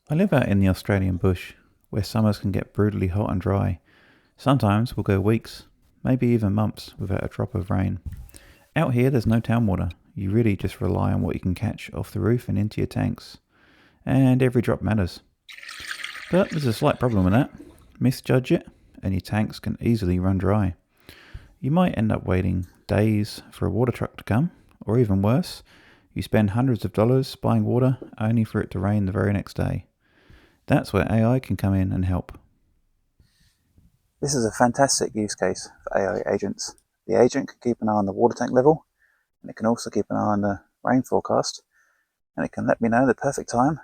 I live out in the Australian bush, where summers can get brutally hot and dry. Sometimes we'll go weeks, maybe even months, without a drop of rain. Out here, there's no town water. You really just rely on what you can catch off the roof and into your tanks. And every drop matters. But there's a slight problem with that. Misjudge it, and your tanks can easily run dry. You might end up waiting days for a water truck to come, or even worse, you spend hundreds of dollars buying water only for it to rain the very next day. That's where AI can come in and help. This is a fantastic use case for AI agents. The agent can keep an eye on the water tank level, and it can also keep an eye on the rain forecast, and it can let me know the perfect time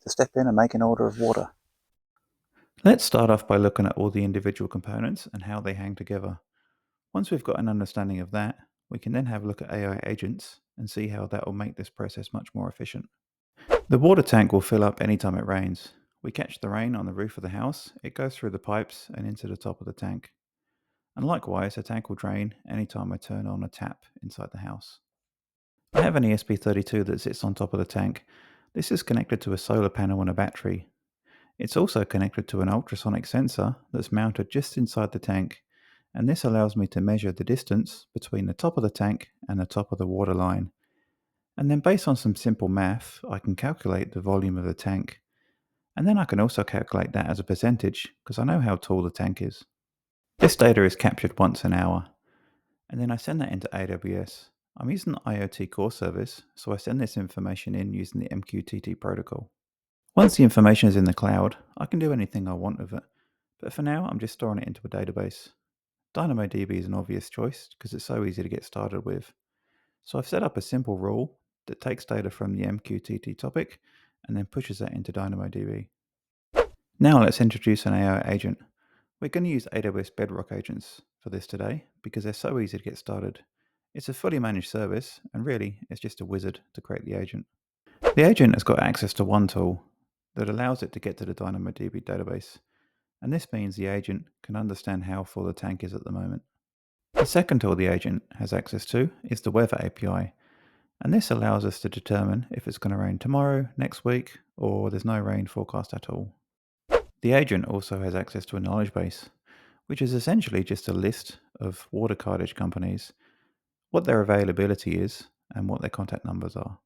to step in and make an order of water. Let's start off by looking at all the individual components and how they hang together. Once we've got an understanding of that, we can then have a look at AI agents and see how that will make this process much more efficient. The water tank will fill up anytime it rains. We catch the rain on the roof of the house, it goes through the pipes and into the top of the tank. And likewise, the tank will drain anytime I turn on a tap inside the house. I have an ESP32 that sits on top of the tank. This is connected to a solar panel and a battery. It's also connected to an ultrasonic sensor that's mounted just inside the tank, and this allows me to measure the distance between the top of the tank and the top of the water line. And then based on some simple math, I can calculate the volume of the tank. And then I can also calculate that as a percentage because I know how tall the tank is. This data is captured once an hour, and then I send that into AWS. I'm using the IoT core service, so I send this information in using the MQTT protocol. Once the information is in the cloud, I can do anything I want with it, but for now I'm just storing it into a database. DynamoDB is an obvious choice because it's so easy to get started with. So I've set up a simple rule that takes data from the MQTT topic and then pushes that into DynamoDB. Now let's introduce an AI agent. We're going to use AWS Bedrock agents for this today because they're so easy to get started. It's a fully managed service, and really, it's just a wizard to create the agent. The agent has got access to one tool that allows it to get to the DynamoDB database, and this means the agent can understand how full the tank is at the moment. The second tool the agent has access to is the Weather API, and this allows us to determine if it's going to rain tomorrow, next week, or there's no rain forecast at all. The agent also has access to a knowledge base, which is essentially just a list of water cartage companies, what their availability is, and what their contact numbers are.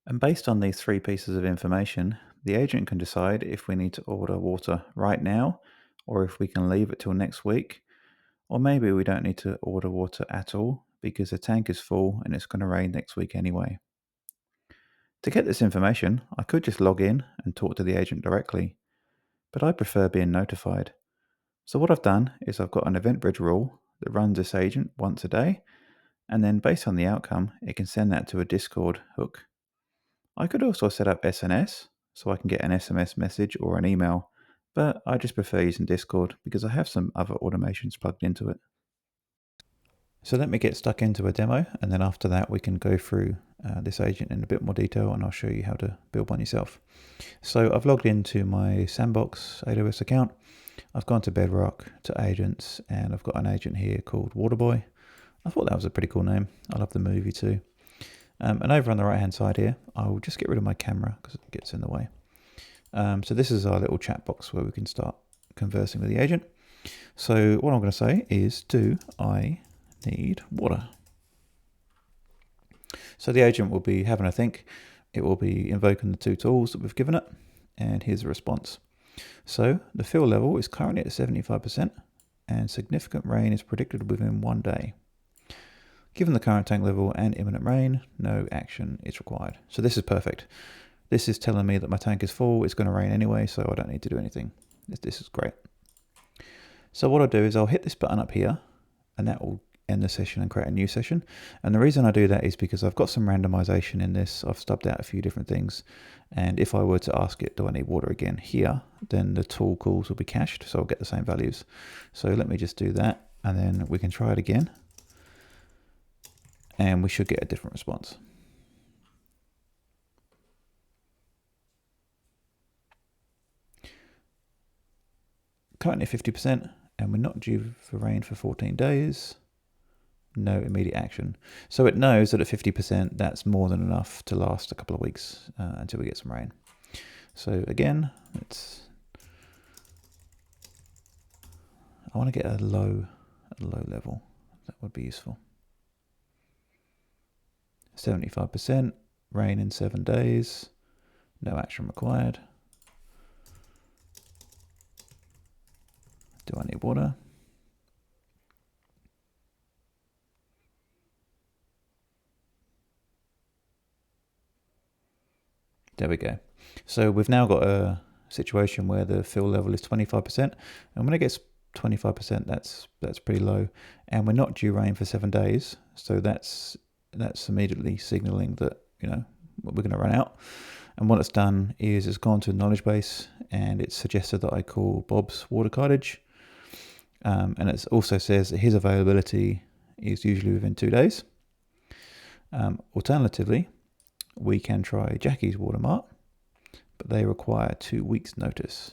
And based on these three pieces of information, the agent can decide if we need to order water right now, or if we can leave it till next week, or maybe we don't need to order water at all because the tank is full and it's going to rain next week anyway. To get this information, I could just log in and talk to the agent directly, but I prefer being notified. So what I've done is I've got an event bridge rule that runs this agent once a day, and then based on the outcome, it can send that to a Discord hook. I could also set up SNS, so I can get an SMS message or an email, but I just prefer using Discord because I have some other automations plugged into it. So let me get stuck into a demo, and then after that we can go through this agent in a bit more detail, and I'll show you how to build one yourself. So I've logged into my Sandbox AWS account. I've gone to Bedrock, to agents, and I've got an agent here called Waterboy. I thought that was a pretty cool name. I love the movie too. And over on the right hand side here, I'll just get rid of my camera because it gets in the way. So this is our little chat box where we can start conversing with the agent. So what I'm going to say is, do I need water? So the agent will be having a think. It will be invoking the two tools that we've given it. And here's a response. So the fill level is currently at 75% and significant rain is predicted within 1 day. Given the current tank level and imminent rain, no action is required. So this is perfect. This is telling me that my tank is full, it's going to rain anyway, so I don't need to do anything. This is great. So what I'll do is I'll hit this button up here, and that will end the session and create a new session. And the reason I do that is because I've got some randomization in this. I've stubbed out a few different things. And if I were to ask it, do I need water again here, then the tool calls will be cached, so I'll get the same values. So let me just do that, and then we can try it again. And we should get a different response. Currently 50%, and we're not due for rain for 14 days. No immediate action. So it knows that at 50%, that's more than enough to last a couple of weeks until we get some rain. So again, I want to get a low level. That would be useful. 75%, rain in 7 days, no action required. Do I need water? There we go. So we've now got a situation where the fill level is 25%, and when it gets 25%, that's pretty low, and we're not due rain for 7 days, so that's immediately signaling that we're going to run out. And what it's done is it's gone to a knowledge base, and it's suggested that I call Bob's water cottage, and it also says that his availability is usually within 2 days. Alternatively, we can try Jackie's water mart, but they require 2 weeks notice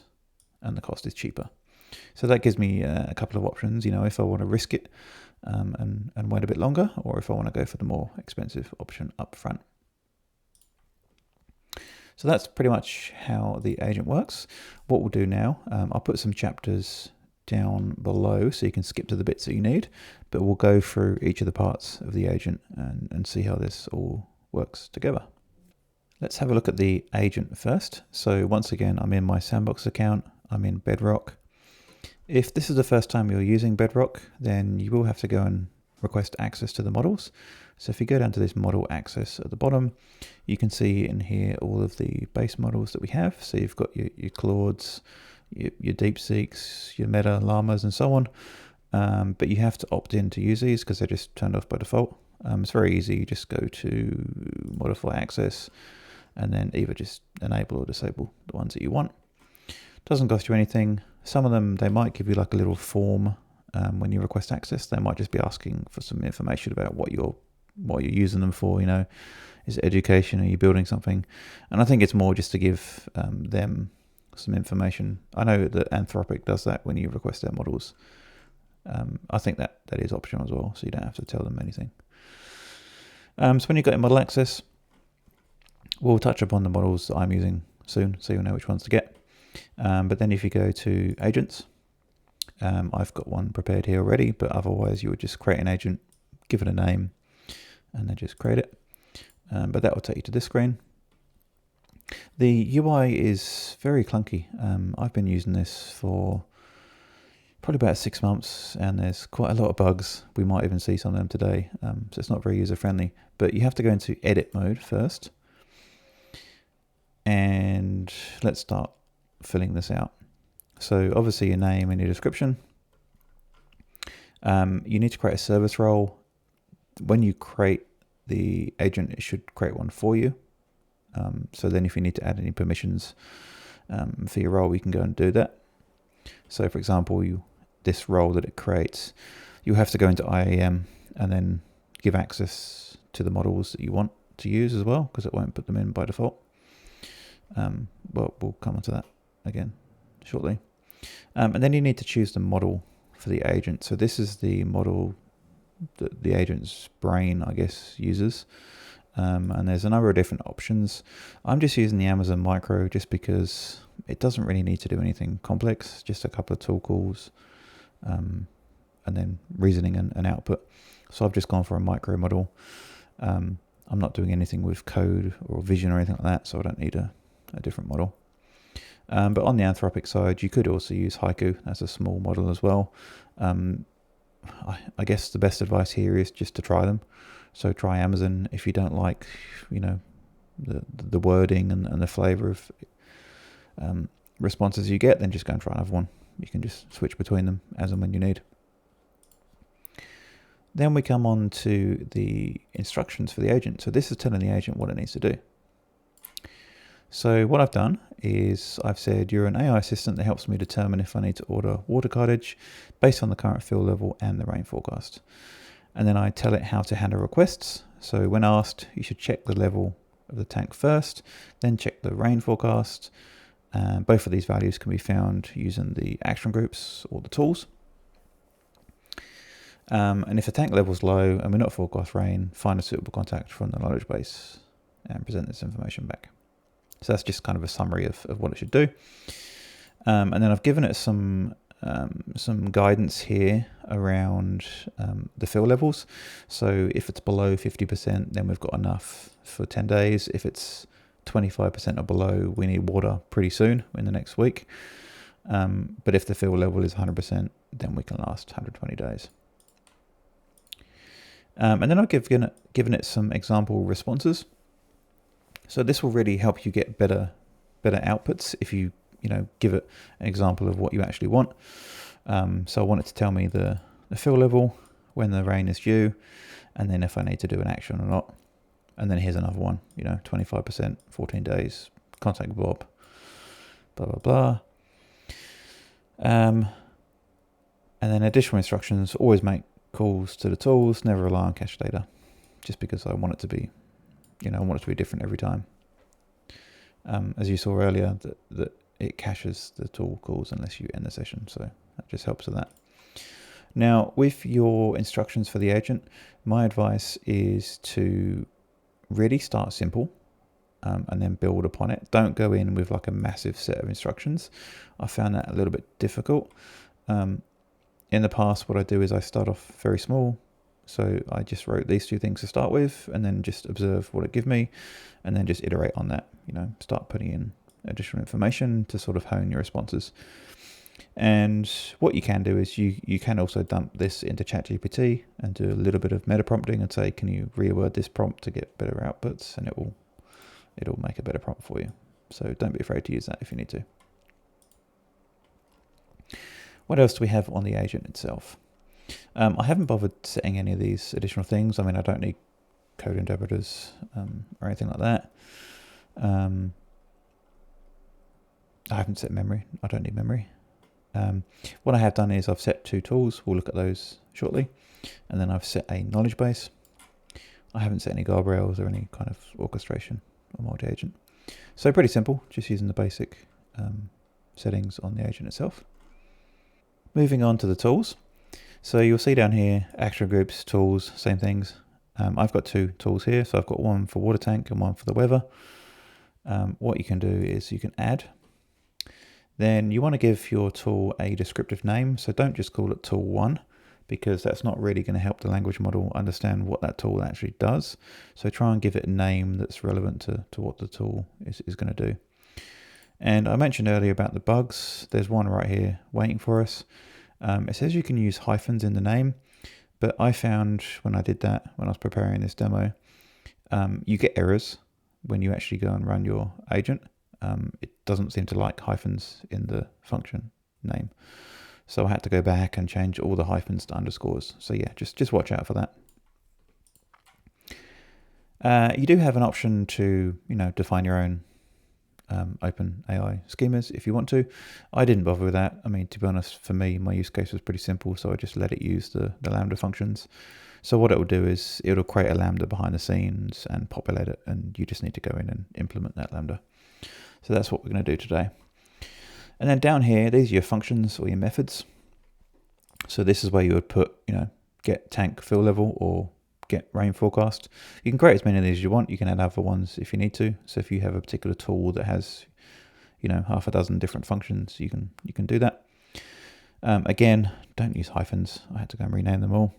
and the cost is cheaper. So that gives me a couple of options, if I want to risk it and wait a bit longer, or if I want to go for the more expensive option up front. So that's pretty much how the agent works. What we'll do now, I'll put some chapters down below so you can skip to the bits that you need, but we'll go through each of the parts of the agent and see how this all works together. Let's have a look at the agent first. So once again, I'm in my Sandbox account. I'm in Bedrock. If this is the first time you're using Bedrock, then you will have to go and request access to the models. So if you go down to this model access at the bottom, you can see in here all of the base models that we have. So you've got your Claudes, your DeepSeeks, your Meta, Llamas, and so on. But you have to opt in to use these because they're just turned off by default. It's very easy. You just go to modify access and then either just enable or disable the ones that you want. Doesn't cost you anything. Some of them, they might give you like a little form when you request access. They might just be asking for some information about what you're using them for. Is it education? Are you building something? And I think it's more just to give them some information. I know that Anthropic does that when you request their models. I think that is optional as well, so you don't have to tell them anything. So when you've got your model access, we'll touch upon the models that I'm using soon, so you'll know which ones to get. But then if you go to agents, I've got one prepared here already, but otherwise you would just create an agent, give it a name, and then just create it. But that will take you to this screen. The UI is very clunky. I've been using this for probably about 6 months, and there's quite a lot of bugs. We might even see some of them today, so it's not very user-friendly. But you have to go into edit mode first. And let's start filling this out. So obviously your name and your description. You need to create a service role. When you create the agent, it should create one for you. So then if you need to add any permissions for your role, you can go and do that. So for example, this role that it creates, you have to go into IAM and then give access to the models that you want to use as well, because it won't put them in by default. But we'll come onto that again shortly. And then you need to choose the model for the agent. So this is the model that the agent's brain, I guess, uses. And there's a number of different options. I'm just using the Amazon Micro just because it doesn't really need to do anything complex, just a couple of tool calls, and then reasoning and output. So I've just gone for a micro model. I'm not doing anything with code or vision or anything like that, so I don't need a different model. But on the Anthropic side, you could also use Haiku as a small model as well. I guess the best advice here is just to try them. So try Amazon. If you don't like, the wording and the flavor of responses you get, then just go and try another one. You can just switch between them as and when you need. Then we come on to the instructions for the agent. So this is telling the agent what it needs to do. So what I've done is I've said you're an AI assistant that helps me determine if I need to order water cottage based on the current fill level and the rain forecast. And then I tell it how to handle requests. So when asked, you should check the level of the tank first, then check the rain forecast. Both of these values can be found using the action groups or the tools. And if the tank level is low and we're not forecast rain, find a suitable contact from the knowledge base and present this information back. So that's just kind of a summary of what it should do. And then I've given it some guidance here around the fill levels. So if it's below 50%, then we've got enough for 10 days. If it's 25% or below, we need water pretty soon in the next week. But if the fill level is 100%, then we can last 120 days. And then I've given it some example responses. So this will really help you get better outputs if you give it an example of what you actually want. So I want it to tell me the fill level, when the rain is due, and then if I need to do an action or not. And then here's another one, 25%, 14 days, contact Bob, blah, blah, blah. And then additional instructions, always make calls to the tools, never rely on cache data, just because I want it to be, I want it to be different every time. As you saw earlier, that it caches the tool calls unless you end the session, so that just helps with that. Now, with your instructions for the agent, my advice is to really start simple and then build upon it. Don't go in with like a massive set of instructions. I found that a little bit difficult. In the past, what I do is I start off very small. So I just wrote these two things to start with and then just observe what it gives me and then just iterate on that, start putting in additional information to sort of hone your responses. And what you can do is you can also dump this into ChatGPT and do a little bit of meta prompting and say, can you reword this prompt to get better outputs? And it'll make a better prompt for you. So don't be afraid to use that if you need to. What else do we have on the agent itself? I haven't bothered setting any of these additional things. I mean, I don't need code interpreters or anything like that. I haven't set memory. I don't need memory. What I have done is I've set two tools. We'll look at those shortly. And then I've set a knowledge base. I haven't set any guardrails or any kind of orchestration or multi-agent. So pretty simple, just using the basic settings on the agent itself. Moving on to the tools. So you'll see down here, action groups, tools, same things. I've got two tools here. So I've got one for water tank and one for the weather. What you can do is you can add. Then you want to give your tool a descriptive name. So don't just call it tool 1 because that's not really going to help the language model understand what that tool actually does. So try and give it a name that's relevant to what the tool is going to do. And I mentioned earlier about the bugs. There's one right here waiting for us. It says you can use hyphens in the name, but I found when I did that, when I was preparing this demo, you get errors when you actually go and run your agent. It doesn't seem to like hyphens in the function name. So I had to go back and change all the hyphens to underscores. So yeah, just watch out for that. You do have an option to, define your own open AI schemas if you want to. I didn't bother with that. I mean, to be honest, for me, my use case was pretty simple. So I just let it use the Lambda functions. So what it will do is it'll create a Lambda behind the scenes and populate it. And you just need to go in and implement that Lambda. So that's what we're going to do today. And then down here, these are your functions or your methods. So this is where you would put, get tank fill level or get rain forecast. You can create as many of these as you want. You can add other ones if you need to. So if you have a particular tool that has, half a dozen different functions, you can do that. Again, don't use hyphens. I had to go and rename them all.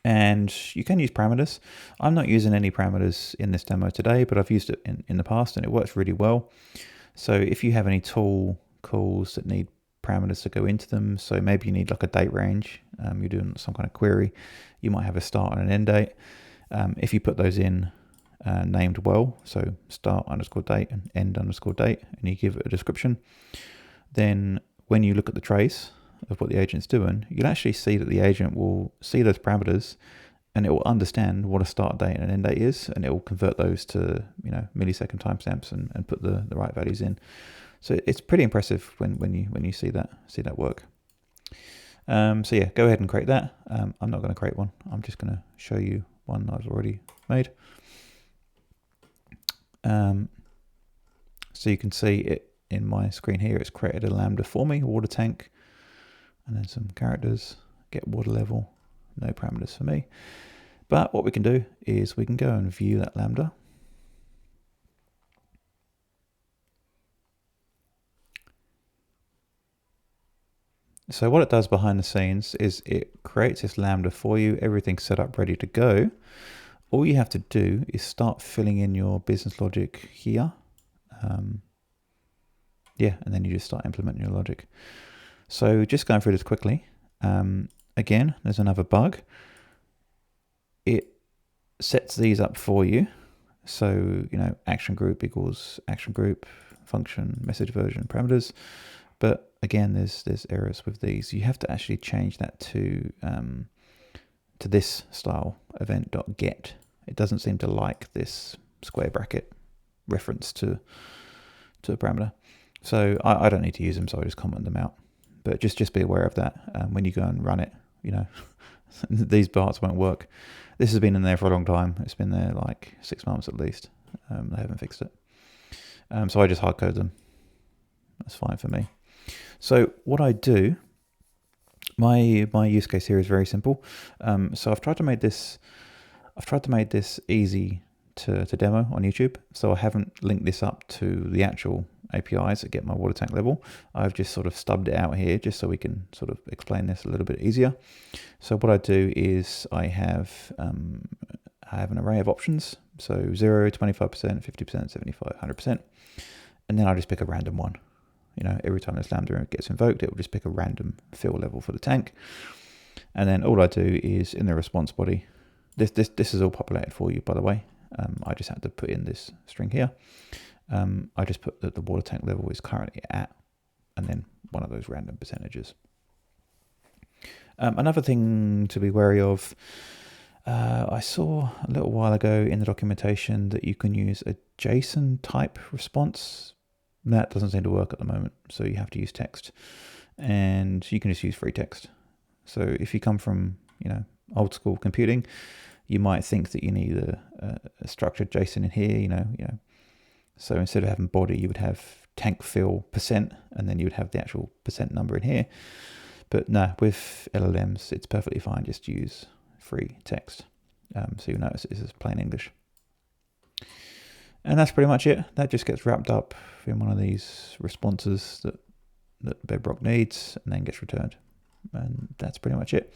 And you can use parameters. I'm not using any parameters in this demo today, but I've used it in the past and it works really well. So if you have any tool calls that need parameters to go into them, so maybe you need like a date range, you're doing some kind of query, you might have a start and an end date. If you put those in named well, so start underscore date and end underscore date, and you give it a description, then when you look at the trace of what the agent's doing, you'll actually see that the agent will see those parameters and it will understand what a start date and an end date is, and it will convert those to millisecond timestamps and put the right values in. So it's pretty impressive when you see that work. So yeah, go ahead and create that. I'm not going to create one. I'm just going to show you one I've already made. So you can see it in my screen here. It's created a Lambda for me, water tank, and then some characters, get water level, no parameters for me. But what we can do is we can go and view that Lambda. So what it does behind the scenes is it creates this Lambda for you, everything's set up ready to go. All you have to do is start filling in your business logic here. Yeah, and then you just start implementing your logic. So just going through this quickly. Again, there's another bug. It sets these up for you. So, action group equals action group, function, message version, parameters. But again, there's errors with these. You have to actually change that to this style, event.get. It doesn't seem to like this square bracket reference to a parameter. So I don't need to use them, so I just comment them out. But just be aware of that when you go and run it. These parts won't work. This has been in there for a long time. It's been there like 6 months at least. They haven't fixed it. So I just hard code them. That's fine for me. So what I do, my use case here is very simple. So I've tried to make this easy to demo on YouTube. So I haven't linked this up to the actual APIs that get my water tank level. I've just sort of stubbed it out here just so we can sort of explain this a little bit easier. So what I do is I have an array of options. So 0, 25%, 50%, 75, 100%. And then I just pick a random one. Every time this Lambda gets invoked, it will just pick a random fill level for the tank. And then all I do is in the response body, this is all populated for you, by the way. I just had to put in this string here. I just put that the water tank level is currently at, and then one of those random percentages. Another thing to be wary of, I saw a little while ago in the documentation that you can use a JSON type response. That doesn't seem to work at the moment, so you have to use text, and you can just use free text. So if you come from old school computing, you might think that you need a structured JSON in here. So instead of having body, you would have tank fill percent, and then you would have the actual percent number in here. But no, with LLMs, it's perfectly fine. Just use free text. So you'll notice this is plain English. And that's pretty much it. That just gets wrapped up in one of these responses that Bedrock needs, and then gets returned. And that's pretty much it.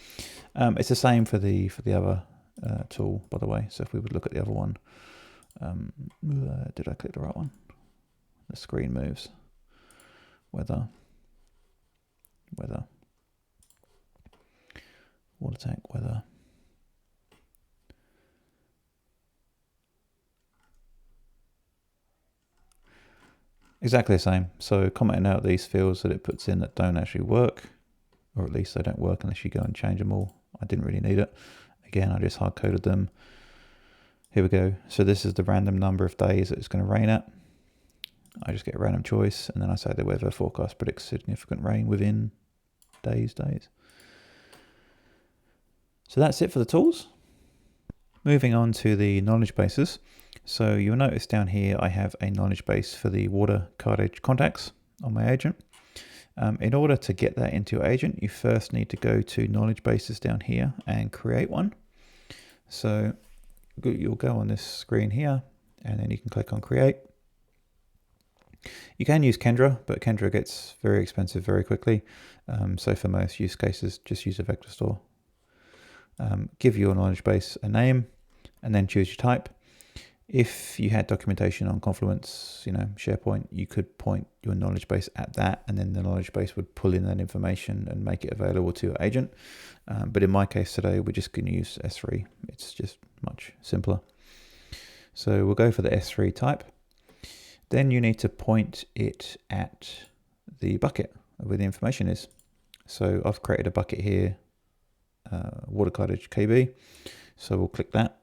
It's the same for the other tool, by the way. So if we would look at the other one, did I click the right one? The screen moves. Weather, water tank, weather. Exactly the same. So commenting out these fields that it puts in that don't actually work, or at least they don't work unless you go and change them all. I didn't really need it. Again, I just hard coded them. Here we go. So this is the random number of days that it's going to rain at. I just get a random choice, and then I say the weather forecast predicts significant rain within days. So that's it for the tools. Moving on to the knowledge bases. So you'll notice down here I have a knowledge base for the water cartridge contacts on my agent. In order to get that into your agent, you first need to go to knowledge bases down here and create one. So you'll go on this screen here, and then you can click on create. You can use Kendra, but Kendra gets very expensive very quickly. So for most use cases, just use a vector store. Give your knowledge base a name, and then choose your type. If you had documentation on Confluence, SharePoint, you could point your knowledge base at that, and then the knowledge base would pull in that information and make it available to your agent. But in my case today, we're just going to use S3. It's just much simpler. So we'll go for the S3 type. Then you need to point it at the bucket where the information is. So I've created a bucket here, water cartridge KB. So we'll click that.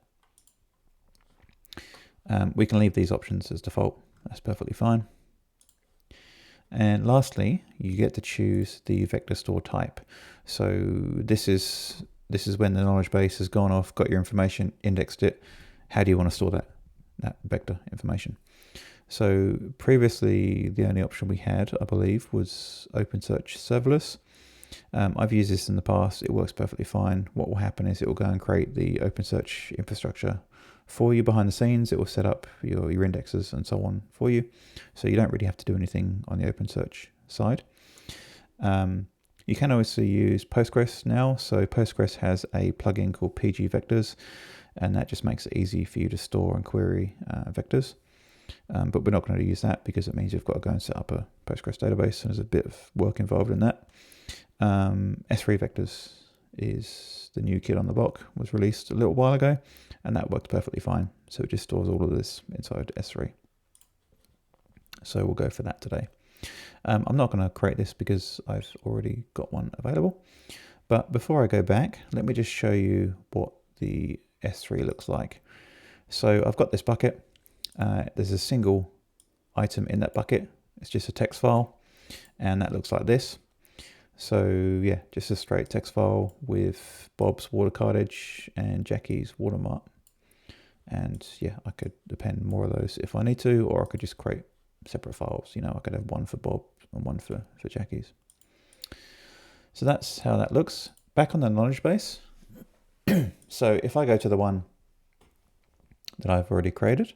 We can leave these options as default. That's perfectly fine. And lastly, you get to choose the vector store type. So this is when the knowledge base has gone off, got your information, indexed it. How do you want to store that vector information? So previously, the only option we had, I believe, was OpenSearch serverless. I've used this in the past. It works perfectly fine. What will happen is it will go and create the OpenSearch infrastructure for you behind the scenes. It will set up your indexes and so on for you. So you don't really have to do anything on the OpenSearch side. You can also use Postgres now. So Postgres has a plugin called PG Vectors, and that just makes it easy for you to store and query vectors. But we're not going to use that because it means you've got to go and set up a Postgres database, and there's a bit of work involved in that. S3 Vectors is the new kid on the block, was released a little while ago, and that worked perfectly fine. So it just stores all of this inside S3. So we'll go for that today. I'm not going to create this because I've already got one available. But before I go back, let me just show you what the S3 looks like. So I've got this bucket. There's a single item in that bucket. It's just a text file, and that looks like this. So yeah, just a straight text file with Bob's water cartage and Jackie's watermark. And yeah, I could append more of those if I need to, or I could just create separate files. I could have one for Bob and one for Jackie's. So that's how that looks. Back on the knowledge base. So if I go to the one that I've already created,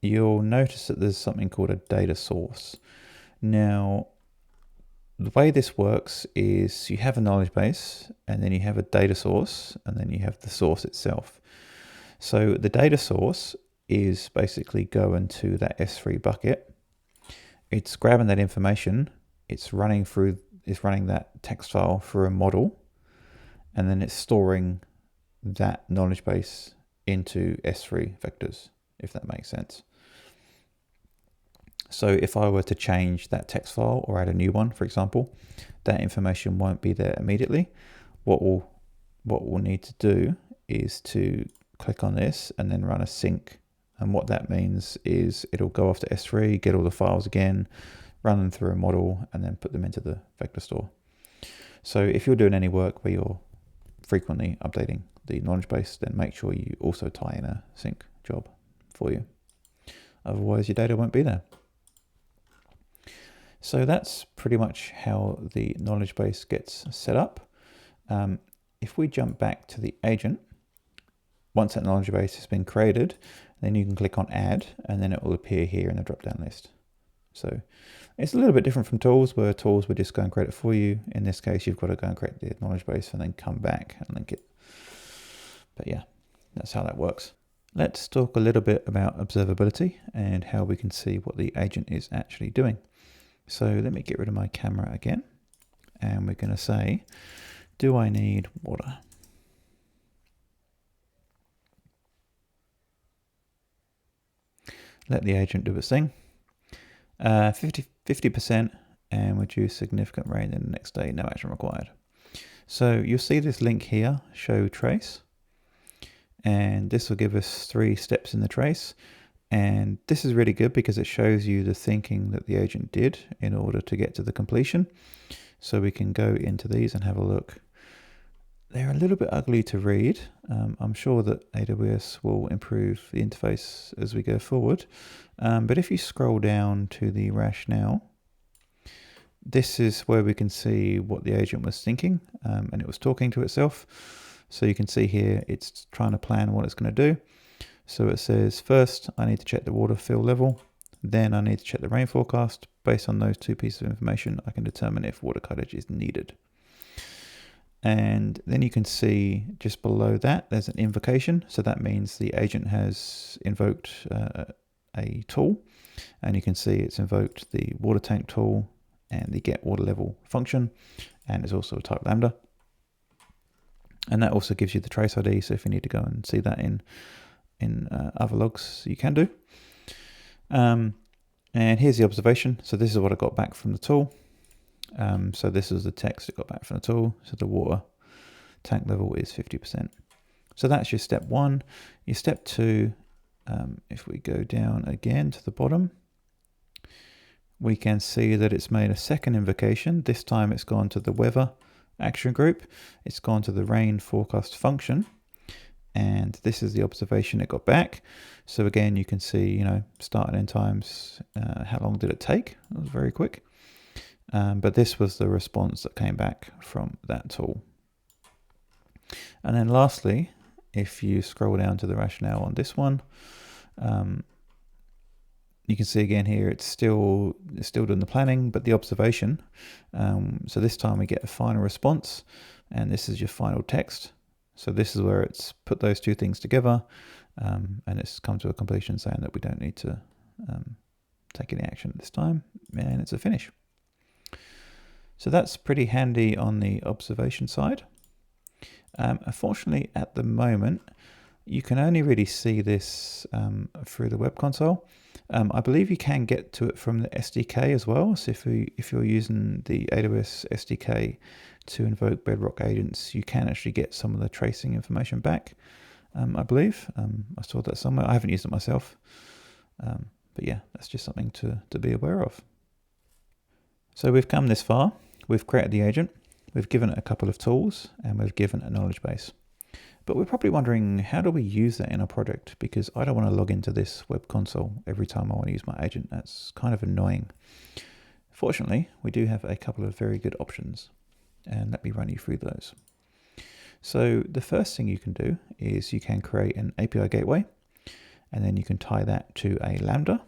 you'll notice that there's something called a data source. Now, the way this works is you have a knowledge base, and then you have a data source, and then you have the source itself. So the data source is basically going to that S3 bucket. It's grabbing that information, it's running that text file through a model, and then it's storing that knowledge base into S3 vectors, if that makes sense. So if I were to change that text file or add a new one, for example, that information won't be there immediately. What we'll need to do is to click on this and then run a sync. And what that means is it'll go off to S3, get all the files again, run them through a model, and then put them into the vector store. So if you're doing any work where you're frequently updating the knowledge base, then make sure you also tie in a sync job for you. Otherwise, your data won't be there. So that's pretty much how the knowledge base gets set up. If we jump back to the agent, once that knowledge base has been created, then you can click on add, and then it will appear here in the drop-down list. So it's a little bit different from tools, where tools would just go and create it for you. In this case, you've got to go and create the knowledge base and then come back and link it. But yeah, that's how that works. Let's talk a little bit about observability and how we can see what the agent is actually doing. So let me get rid of my camera again, and we're going to say, do I need water? Let the agent do its thing. 50% and reduce significant rain in the next day, no action required. So you'll see this link here, show trace, and this will give us 3 steps in the trace. And this is really good because it shows you the thinking that the agent did in order to get to the completion. So we can go into these and have a look. They're a little bit ugly to read. I'm sure that AWS will improve the interface as we go forward. But if you scroll down to the rationale, this is where we can see what the agent was thinking, and it was talking to itself. So you can see here, it's trying to plan what it's going to do. So it says, first, I need to check the water fill level. Then I need to check the rain forecast. Based on those 2 pieces of information, I can determine if water cartage is needed. And then you can see just below that, there's an invocation. So that means the agent has invoked a tool. And you can see it's invoked the water tank tool and the get water level function. And there's also a type lambda. And that also gives you the trace ID. So if you need to go and see that in other logs, you can do. And here's the observation. So this is what I got back from the tool. So this is the text it got back from the tool. So the water tank level is 50%. So that's your step 1. Your step 2, if we go down again to the bottom, we can see that it's made a second invocation. This time it's gone to the weather action group. It's gone to the rain forecast function. And this is the observation it got back. So again, you can see, start and end times, how long did it take? It was very quick. But this was the response that came back from that tool. And then lastly, if you scroll down to the rationale on this one, You can see again here, it's still doing the planning, but the observation. So this time we get a final response, and this is your final text. So this is where it's put those two things together, and it's come to a completion saying that we don't need to take any action at this time, and it's a finish. So that's pretty handy on the observation side. Unfortunately, at the moment, you can only really see this through the web console. I believe you can get to it from the SDK as well. So if you're using the AWS SDK to invoke Bedrock agents, you can actually get some of the tracing information back, I believe. I saw that somewhere. I haven't used it myself. But yeah, that's just something to be aware of. So we've come this far. We've created the agent. We've given it a couple of tools, and we've given it a knowledge base. But we're probably wondering, how do we use that in our project? Because I don't want to log into this web console every time I want to use my agent. That's kind of annoying. Fortunately, we do have a couple of very good options, and let me run you through those. So the first thing you can do is you can create an API gateway, and then you can tie that to a Lambda.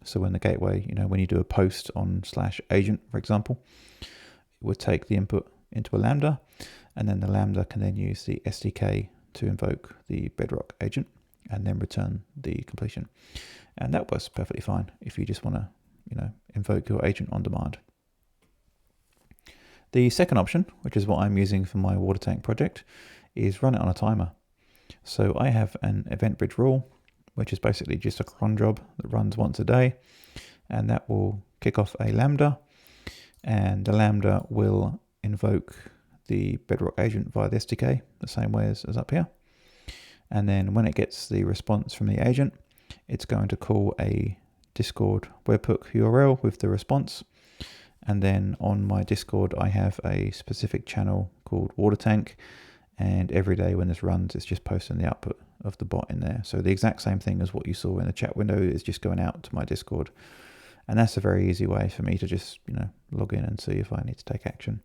So when the gateway, when you do a post on /agent, for example, it would take the input into a Lambda, and then the Lambda can then use the SDK to invoke the Bedrock agent and then return the completion. And that works perfectly fine if you just want to, invoke your agent on demand. The second option, which is what I'm using for my water tank project, is run it on a timer. So I have an event bridge rule, which is basically just a cron job that runs once a day, and that will kick off a Lambda, and the Lambda will invoke the Bedrock agent via the SDK, the same way as up here. And then when it gets the response from the agent, it's going to call a Discord webhook URL with the response. And then on my Discord, I have a specific channel called Water Tank. And every day when this runs, it's just posting the output of the bot in there. So the exact same thing as what you saw in the chat window is just going out to my Discord. And that's a very easy way for me to just, log in and see if I need to take action.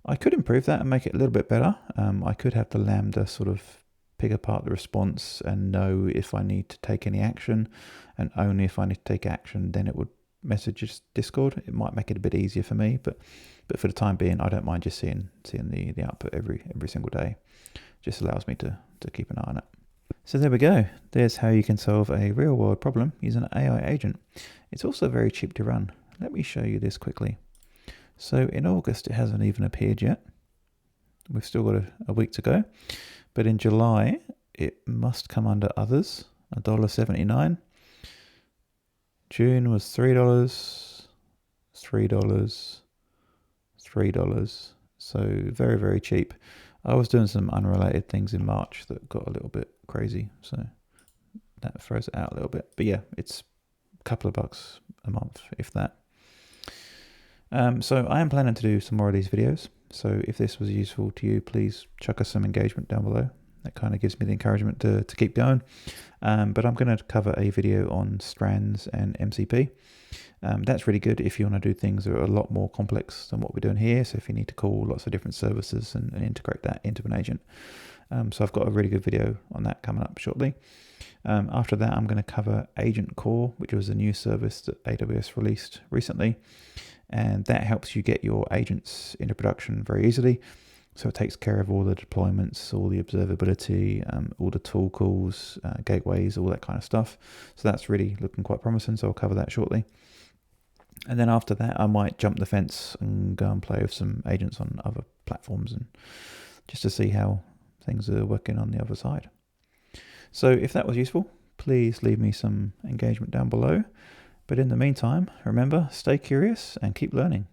I could improve that and make it a little bit better. I could have the Lambda sort of pick apart the response and know if I need to take any action, and only if I need to take action, then it would message Discord. It might make it a bit easier for me, but for the time being, I don't mind just seeing the output every single day. Just allows me to keep an eye on it. So there we go. There's how you can solve a real world problem using an AI agent. It's also very cheap to run. Let me show you this quickly. So in August, it hasn't even appeared yet. We've still got a week to go. But in July, it must come under others, $1.79. June was $3, $3, $3. So very, very cheap. I was doing some unrelated things in March that got a little bit crazy. So that throws it out a little bit. But yeah, it's a couple of bucks a month, if that. So I am planning to do some more of these videos. So if this was useful to you, please chuck us some engagement down below. That kind of gives me the encouragement to keep going. But I'm going to cover a video on strands and MCP. That's really good if you want to do things that are a lot more complex than what we're doing here. So if you need to call lots of different services and integrate that into an agent. So I've got a really good video on that coming up shortly. After that, I'm going to cover Agent Core, which was a new service that AWS released recently. And that helps you get your agents into production very easily. So it takes care of all the deployments, all the observability, all the tool calls, gateways, all that kind of stuff. So that's really looking quite promising. So I'll cover that shortly. And then after that, I might jump the fence and go and play with some agents on other platforms, and just to see how things are working on the other side. So if that was useful, please leave me some engagement down below. But in the meantime, remember, stay curious and keep learning.